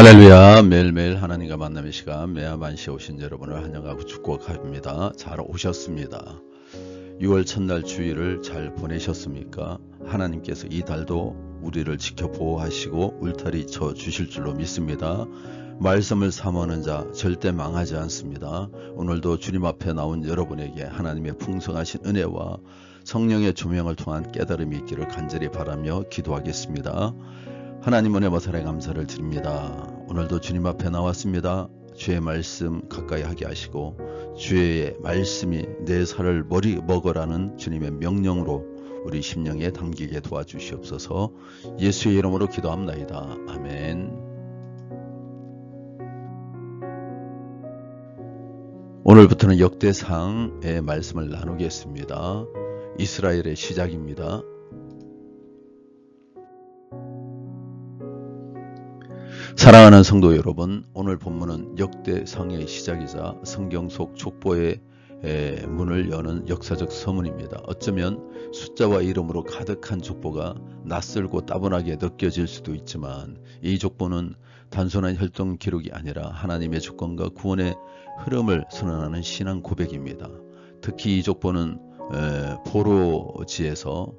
할렐루야. 매일매일 하나님과 만남의 시간 매야만시에 오신 여러분을 환영하고 축복합니다. 잘 오셨습니다. 6월 첫날 주일을 잘 보내셨습니까? 하나님께서 이 달도 우리를 지켜 보호하시고 울타리 쳐 주실 줄로 믿습니다. 말씀을 사모하는 자 절대 망하지 않습니다. 오늘도 주님 앞에 나온 여러분에게 하나님의 풍성하신 은혜와 성령의 조명을 통한 깨달음이 있기를 간절히 바라며 기도하겠습니다. 하나님 은혜 보살에 감사를 드립니다. 오늘도 주님 앞에 나왔습니다. 주의 말씀 가까이 하게 하시고 주의 말씀이 내 살을 먹으라는 주님의 명령으로 우리 심령에 담기게 도와주시옵소서. 예수의 이름으로 기도합나이다. 아멘. 오늘부터는 역대상의 말씀을 나누겠습니다. 이스라엘의 시작입니다. 사랑하는 성도 여러분, 오늘 본문은 역대상의 시작이자 성경 속 족보의 문을 여는 역사적 서문입니다. 어쩌면 숫자와 이름으로 가득한 족보가 낯설고 따분하게 느껴질 수도 있지만 이 족보는 단순한 혈통 기록이 아니라 하나님의 주권과 구원의 흐름을 선언하는 신앙 고백입니다. 특히 이 족보는 포로기에서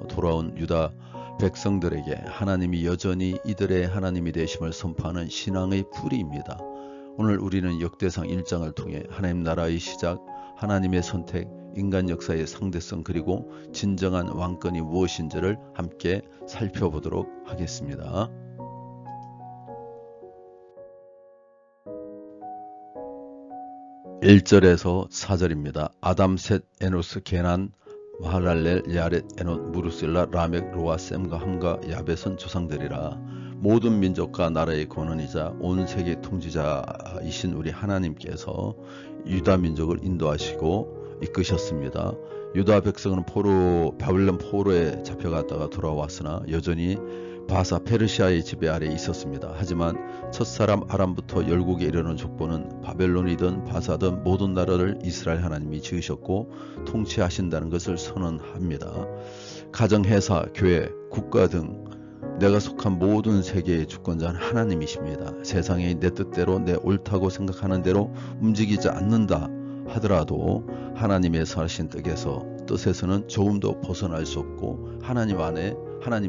돌아온 유다 백성들에게 하나님이 여전히 이들의 하나님이 되심을 선포하는 신앙의 뿌리입니다. 오늘 우리는 역대상 1장을 통해 하나님 나라의 시작, 하나님의 선택, 인간 역사의 상대성 그리고 진정한 왕권이 무엇인지를 함께 살펴보도록 하겠습니다. 1절에서 4절입니다. 아담, 셋, 에노스, 게난, 마할랄렐, 야렛, 에논, 무르셀라, 라멕, 로아, 셈과 함과 야벳은 조상들이라. 모든 민족과 나라의 권원이자 온 세계 통치자이신 우리 하나님께서 유다 민족을 인도하시고 이끄셨습니다. 유다 백성은 바벨론 포로에 잡혀갔다가 돌아왔으나 여전히 바사 페르시아의 지배 아래 있었습니다. 하지만 첫사람 아람부터 열국에 이르는 족보는 바벨론이든 바사든 모든 나라를 이스라엘 하나님이 지으셨고 통치하신다는 것을 선언합니다. 가정, 회사, 교회, 국가 등 내가 속한 모든 세계의 주권자는 하나님이십니다. 세상이 내 뜻대로 내 옳다고 생각하는 대로 움직이지 않는다 하더라도 하나님의 선하신 뜻에서는 조금도 벗어날 수 없고 하나님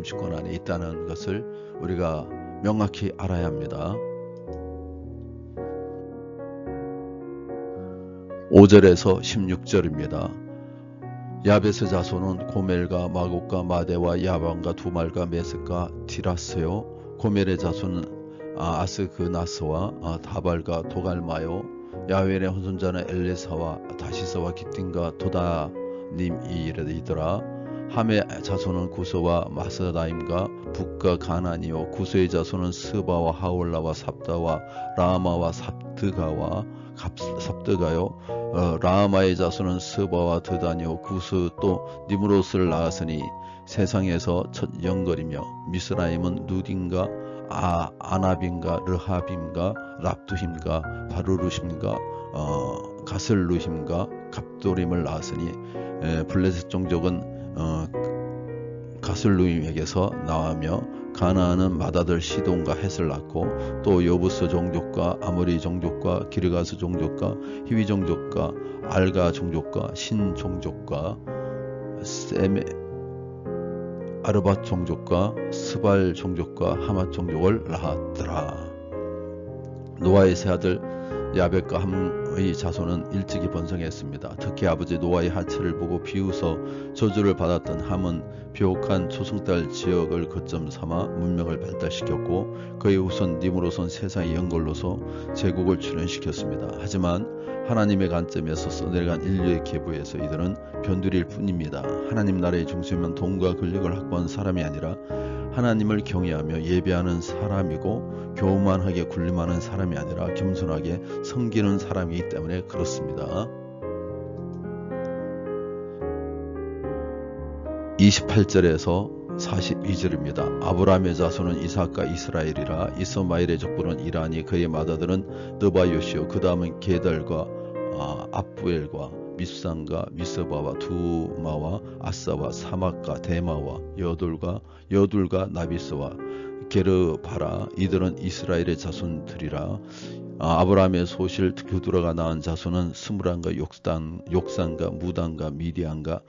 주권 안에 있다는 것을 우리가 명확히 알아야 합니다. 5절에서 16절입니다. 야벳의 자손은 고멜과 마곡과 마대와 야반과 두말과 메섹과 디라스요. 고멜의 자손은 아스그나스와 다발과 도갈마요. 야웬의 혼손자는 엘레사와 다시서와 기틴과 도다님이더라. 함의 자손은 구소와 마사다임과 북과 가나니요. 구소의 자손은 스바와 하올라와 삽다와 라마와 삽드가요. 라마의 자손은 스바와 드다니요. 구스 또 니므롯을 낳았으니 세상에서 첫 영걸이며 미스라임은 누딘가 아나빔과 르하빔과 랍두힘과 바루르심과 가슬루힘과 갑도림을 낳았으니 블레셋 종족은 가슬루임에게서 나오며 가나안은 마다들 시돈과 헷을 낳고 또 여부스 종족과 아모리 종족과 기르가스 종족과 히위 종족과 알가 종족과 신 종족과 아르밧 종족과 스발 종족과 하맛 종족을 낳았더라. 노아의 세 아들 야벳과 함의 자손은 일찍이 번성했습니다. 특히 아버지 노아의 하체를 보고 비웃어 저주를 받았던 함은 비옥한 초승달 지역을 거점 삼아 문명을 발달시켰고 그의 후손 니므롯은 세상의 영걸로서 제국을 출현시켰습니다. 하지만 하나님의 관점에서 써내려간 인류의 계보에서 이들은 변두리일 뿐입니다. 하나님 나라의 중심은 돈과 권력을 확보한 사람이 아니라 하나님을 경외하며 예배하는 사람이고 교만하게 군림하는 사람이 아니라 겸손하게 섬기는 사람이기 때문에 그렇습니다. 28절에서 42절입니다. 아브라함의 자손은 이삭과 이스라엘이라. 이스마엘의 족보는 이라니 그의 맏아들은 느바요시요. 그 다음은 게달과 압부엘과 밉산과 미스바와 두마와 아사와 사막과 대마와 여둘과 나비스와 게르바라 이들은 이스라엘의 자손들이라. 아브라함의 소실 그두라가 낳은 자손은 스무란과 욕산과 무단과 미디안과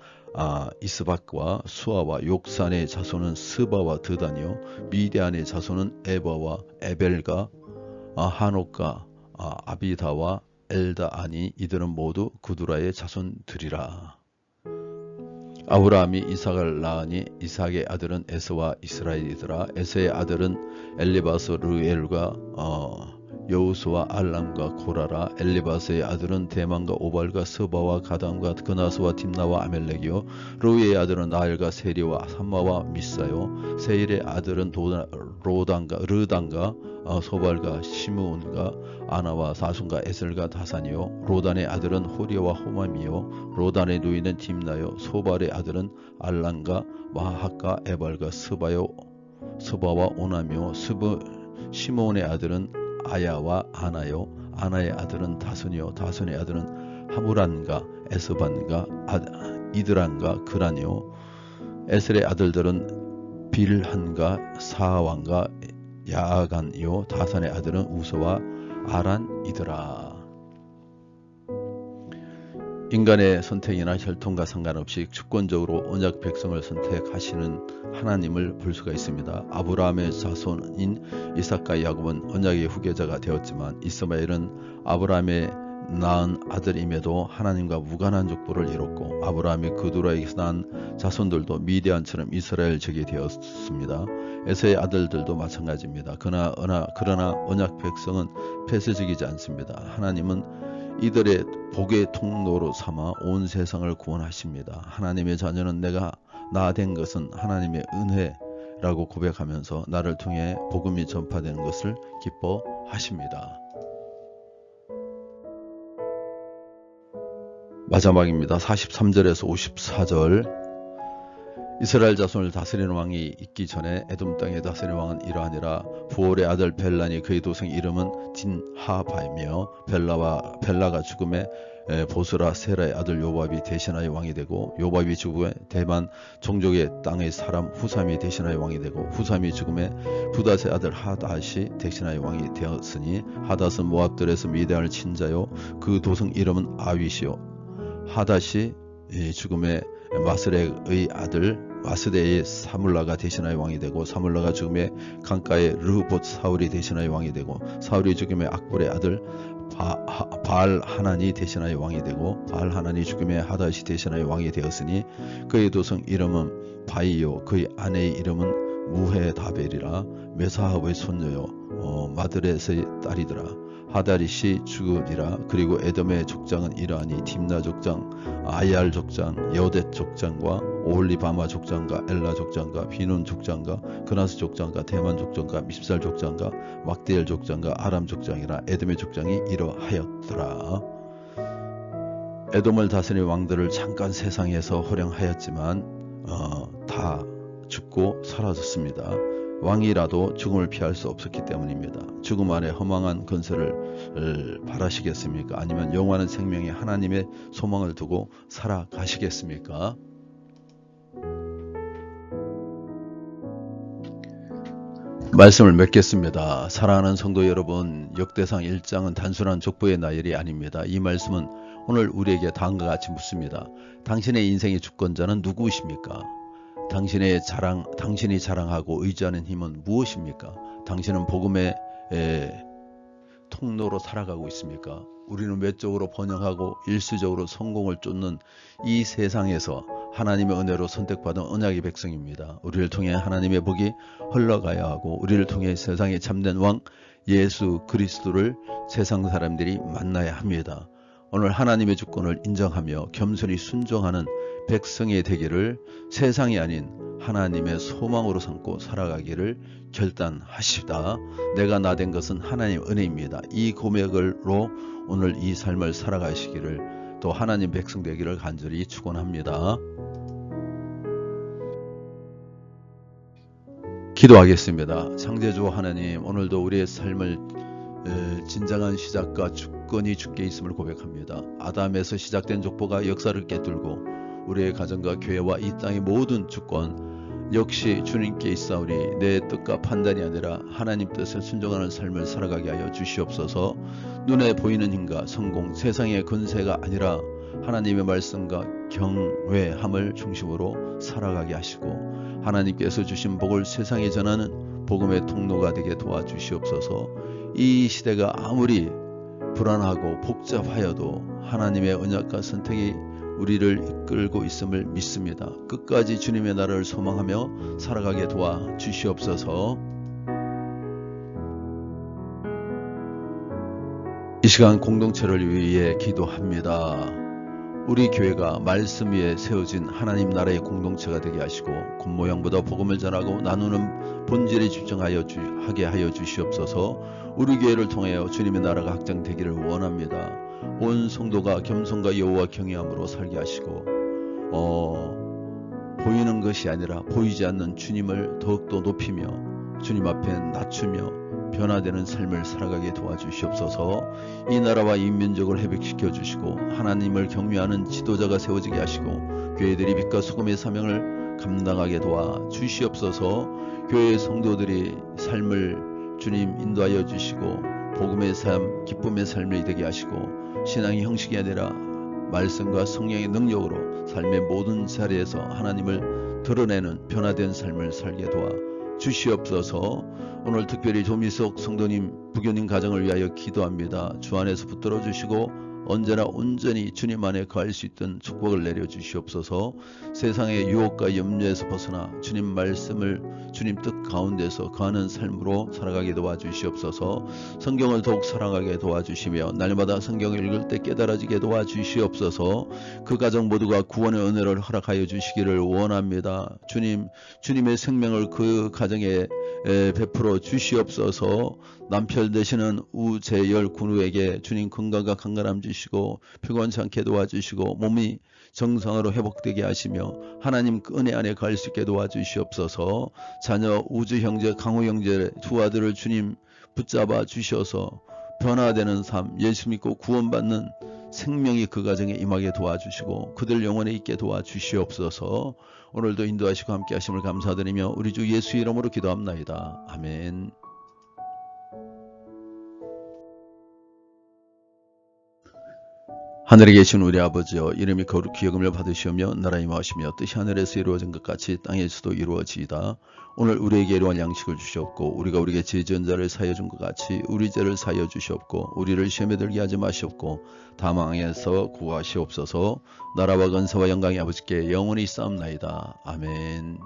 이스박과 수아와 욕산의 자손은 스바와 드다니요 미디안의 자손은 에바와 에벨과 하녹과 아비다와 엘다아니 이들은 모두 그두라의 자손들이라. 아브라함이 이삭을 낳으니 이삭의 아들은 에서와 이스라엘이더라. 에서의 아들은 엘리바스 르엘과 여우스와 알람과 고라라. 엘리바스의 아들은 대만과 오발과 스바와 가담과 그나스와 딥나와 아멜렉이요. 르우의 아들은 나엘과 세리와 삼마와 미사요. 세일의 아들은 르단과 소발과 시므온과 아나와 사순과 에셀과 다산이요. 로단의 아들은 호리와 호맘이요. 로단의 누이는 딥나요. 소발의 아들은 알란과 마학과 에발과 스바와 오남이요. 시므온의 아들은 아야와 아나요. 아나의 아들은 다손이요. 다손의 아들은 하무란과 에스반과 이드란과 그란이요. 에셀의 아들들은 빌한과 사왕과 야아간이요. 다산의 아들은 우서와 아란이더라. 인간의 선택이나 혈통과 상관없이 주권적으로 언약 백성을 선택하시는 하나님을 볼 수가 있습니다. 아브라함의 자손인 이삭과 야곱은 언약의 후계자가 되었지만 이스마엘은 아브라함의 낳은 아들임에도 하나님과 무관한 족보를 이뤘고 아브라함이 그두라에게서 낳은 자손들도 미디안처럼 이스라엘 적이 되었습니다. 에서의 아들들도 마찬가지입니다. 그러나 언약 백성은 폐쇄적이지 않습니다. 하나님은 이들의 복의 통로로 삼아 온 세상을 구원하십니다. 하나님의 자녀는 내가 나 된 것은 하나님의 은혜라고 고백하면서 나를 통해 복음이 전파되는 것을 기뻐하십니다. 마지막입니다. 43절에서 54절. 이스라엘 자손을 다스리는 왕이 있기 전에 에돔 땅에 다스리는 왕은 이러하니라. 부올의 아들 벨란이 그의 도성 이름은 딘하바이며 벨라가 죽음에 보스라 세라의 아들 요밥이 대신하여 왕이 되고 요밥이 죽음에 대만 종족의 땅의 사람 후삼이 대신하여 왕이 되고 후삼이 죽음에 부닷의 아들 하닷이 대신하여 왕이 되었으니 하닷은 모압들에서 미디안을 친 자요 그 도성 이름은 아윗이요. 하닷이 죽음에 마스렉의 아들 마스데의 사물라가 대신하여 왕이 되고 사물라가 죽음에 강가의 르호봇 사울이 대신하여 왕이 되고 사울이 죽음에 악볼의 아들 바알 하나니 대신하여 왕이 되고 바알 하나니 죽음에 하닷이 대신하여 왕이 되었으니 그의 도성 이름은 바이요 그의 아내의 이름은 무헤다벨이라. 메사합의 손녀요 마드렛의 딸이더라. 하다릿이 죽으리라. 그리고 에돔의 족장은 이러하니 딥나 족장, 아이알 족장, 여댓 족장과 오홀리바마 족장과 엘라 족장과 비논 족장과 그나스 족장과 대만 족장과 밉살 족장과 막디엘 족장과 아람 족장이라. 에돔의 족장이 이러하였더라. 에돔을 다스린 왕들을 잠깐 세상에서 호령하였지만 다 죽고 사라졌습니다. 왕이라도 죽음을 피할 수 없었기 때문입니다. 죽음 안에 허망한 건설을 바라시겠습니까? 아니면 영원한 생명에 하나님의 소망을 두고 살아가시겠습니까? 말씀을 맺겠습니다. 사랑하는 성도 여러분, 역대상 1장은 단순한 족보의 나열이 아닙니다. 이 말씀은 오늘 우리에게 다음과 같이 묻습니다. 당신의 인생의 주권자는 누구이십니까? 당신이 자랑하고 의지하는 힘은 무엇입니까? 당신은 복음의 통로로 살아가고 있습니까? 우리는 외적으로 번영하고 일시적으로 성공을 쫓는 이 세상에서 하나님의 은혜로 선택받은 언약의 백성입니다. 우리를 통해 하나님의 복이 흘러가야 하고 우리를 통해 세상의 참된 왕 예수 그리스도를 세상 사람들이 만나야 합니다. 오늘 하나님의 주권을 인정하며 겸손히 순종하는 백성의 되기를 세상이 아닌 하나님의 소망으로 삼고 살아가기를 결단하시다. 내가 나 된 것은 하나님 은혜입니다. 이 고백으로 오늘 이 삶을 살아가시기를 또 하나님 백성 되기를 간절히 축원합니다. 기도하겠습니다. 창조주 하나님, 오늘도 우리의 삶을 진정한 시작과 주권이 주께 있음을 고백합니다. 아담에서 시작된 족보가 역사를 꿰뚫고 우리의 가정과 교회와 이 땅의 모든 주권 역시 주님께 있사오니 내 뜻과 판단이 아니라 하나님 뜻에 순종하는 삶을 살아가게 하여 주시옵소서. 눈에 보이는 힘과 성공, 세상의 권세가 아니라 하나님의 말씀과 경외함을 중심으로 살아가게 하시고 하나님께서 주신 복을 세상에 전하는 복음의 통로가 되게 도와주시옵소서. 이 시대가 아무리 불안하고 복잡하여도 하나님의 언약과 선택이 우리를 이끌고 있음을 믿습니다. 끝까지 주님의 나라를 소망하며 살아가게 도와주시옵소서. 이 시간 공동체를 위해 기도합니다. 우리 교회가 말씀 위에 세워진 하나님 나라의 공동체가 되게 하시고 겉모양보다 복음을 전하고 나누는 본질에 집중하게 하여 주시옵소서. 우리 교회를 통하여 주님의 나라가 확장되기를 원합니다. 온 성도가 겸손과 여호와 경외함으로 살게 하시고 보이는 것이 아니라 보이지 않는 주님을 더욱더 높이며 주님 앞에 낮추며 변화되는 삶을 살아가게 도와주시옵소서. 이 나라와 이 민족을 회복시켜 주시고 하나님을 경외하는 지도자가 세워지게 하시고 교회들이 빛과 소금의 사명을 감당하게 도와주시옵소서. 교회의 성도들이 삶을 주님 인도하여 주시고 복음의 삶, 기쁨의 삶이 되게 하시고 신앙의 형식이 아니라 말씀과 성령의 능력으로 삶의 모든 자리에서 하나님을 드러내는 변화된 삶을 살게 도와주시옵소서. 오늘 특별히 조미석 성도님, 부교님 가정을 위하여 기도합니다. 주 안에서 붙들어 주시고 언제나 온전히 주님 안에 거할 수 있던 축복을 내려주시옵소서. 세상의 유혹과 염려에서 벗어나 주님 말씀을 주님 뜻 가운데서 거하는 삶으로 살아가게 도와주시옵소서. 성경을 더욱 사랑하게 도와주시며 날마다 성경을 읽을 때 깨달아지게 도와주시옵소서. 그 가정 모두가 구원의 은혜를 허락하여 주시기를 원합니다. 주님의 생명을 그 가정에 베풀어 주시옵소서. 남편 되시는 우재열 군우에게 주님 건강과 강건함 주시고 피곤치 않게 도와주시고 몸이 정상으로 회복되게 하시며 하나님 은혜 안에 갈 수 있게 도와주시옵소서. 자녀 우주 형제 강호 형제 두 아들을 주님 붙잡아 주셔서 변화되는 삶, 예수 믿고 구원받는 생명이 그 가정에 임하게 도와주시고 그들 영혼에 있게 도와주시옵소서. 오늘도 인도하시고 함께 하심을 감사드리며 우리 주 예수 이름으로 기도합나이다. 아멘. 하늘에 계신 우리 아버지여, 이름이 거룩히 여김을 받으시오며 나라의 임하시며 뜻이 하늘에서 이루어진 것 같이 땅에서도 이루어지이다. 오늘 우리에게 일용할 양식을 주시옵고 우리가 우리에게 죄 지은 자를 사하여 준 것 같이 우리 죄를 사하여 주시옵고 우리를 시험에 들게 하지 마시옵고 다만 악에서 구하시옵소서. 나라와 권세와 영광이 아버지께 영원히 있사옵나이다. 아멘.